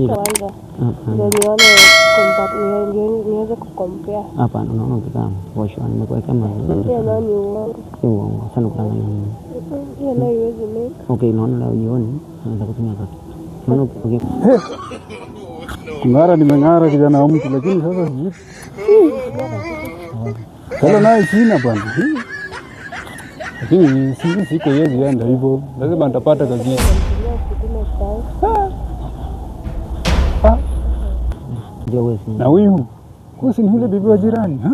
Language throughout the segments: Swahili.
Kwanza ndio niweze kukompea. Hapana, unaona kama washo nimekuweka kama hiyo nani uongo sana kudanganya. Hiyo nayo iweze mimi. Okay, naona leo jioni naweza kutumia kaka. Unaona okay. Kung'ara nimeng'ara kijana wa mtu, lakini sasa sijui. Kala naye sina bwana. Lakini siko yezi enda hivyo. Lazima nitapata kazi. Ndio wewe. Na huyu kusi ni yule bibi wa jirani, ha?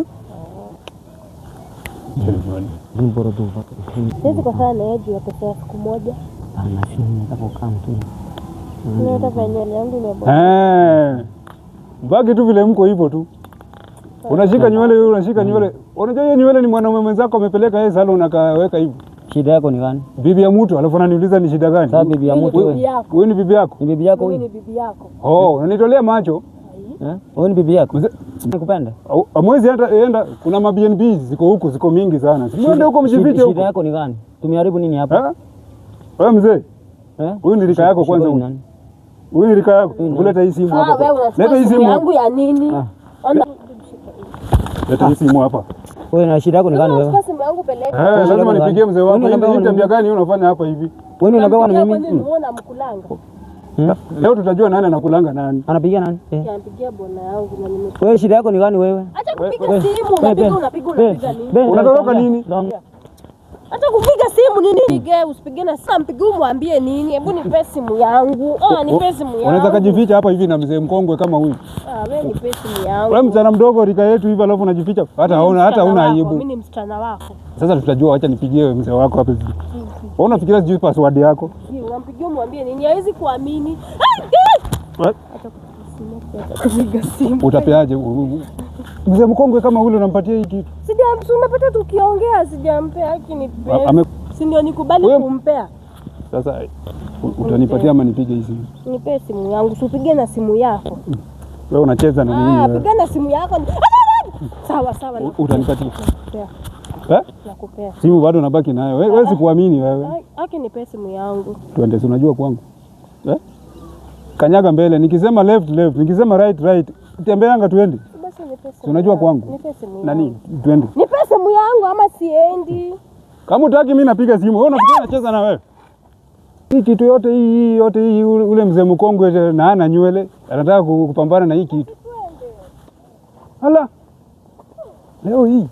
Ni bora tu vako. Sisi kwa sana yaji ya pesa siku moja. Ana simu nataka tu. Ndio tafanya yangu ni bora. Baki tu vile mko hivyo tu. Unashika nywele wewe, unashika nywele. Unajua hiyo nywele ni mwanaume mwenzako amepeleka yeye salon akaweka hivyo. Shida yako ni gani? Bibi ya mtu, alafu ananiuliza ni shida gani? Sasa bibi ya mtu wewe. Wewe ni bibi yako? Ni bibi yako wewe? Ni bibi yako. Oh, unanitolea macho. Wewe ni bibi yako? Nakupenda. Amwezi hata enda, kuna ma BNB ziko huko, ziko mingi sana. Mwende huko mjifiche huko. Shida yako ni gani? Tumeharibu nini hapa? Wewe mzee? Huyu ni rika yako kwanza huyu. Huyu ni rika yako. Kuleta hii simu hapa. Leta hii simu yangu ya nini? Leta hii simu hapa. Wewe na shida yako ni gani wewe? Kwa simu yangu peleka. Lazima nipigie mzee wako. Hii tabia gani unafanya hapa hivi? Wewe unapewa na mimi? Unaona mkulanga. Leo tutajua nani anakulanga nani. Anapigia nani? Anapigia bwana yangu na mimi. Wewe shida yako ni gani wewe? Acha kupiga simu, unapiga nini? Unatoroka nini? Acha kupiga simu nini? Nige usipige na simu, mpige umwambie nini? Hebu nipe simu yangu. Nipe simu yangu. Unaweza kujificha hapa hivi na mzee mkongwe kama huyu. Wewe nipe simu yangu. Wewe msichana mdogo rika yetu hivi alafu unajificha. Hata hauna aibu. Mimi ni msichana wako. Sasa tutajua, acha nipigie mzee wako hapa hivi. Wewe unafikiria sijui password yako? Unampigia umwambie nini? Hawezi kuamini. Acha kupiga simu. Utapeaje? Mzee mkongwe kama ule unampatia hii kitu? Umepata tukiongea, sijampea haki nipe. Si ndio nikubali kumpea. Sasa utanipatia ama nipige hii simu? Nipe simu yangu, usipige na simu yako. Wewe unacheza na nini wewe? Piga na simu yako. Sawa. Utanipatia? Nakupea. Simu bado nabaki nayo. Wewe sikuamini wewe. Haki nipe simu yangu. Twende, si unajua kwangu. Kanyaga mbele, nikisema left, nikisema right. Tembeanga tuende. Basi nipe simu. Unajua kwangu. Nipe simu yangu. Nani? Twende. Nipe simu yangu ama siendi. Kama utaki mimi napiga simu. Wewe unafikiri nacheza na wewe? Hii kitu yote hii ule mzee mkongwe na ana nywele anataka kupambana na hii kitu. Hala. Leo hii.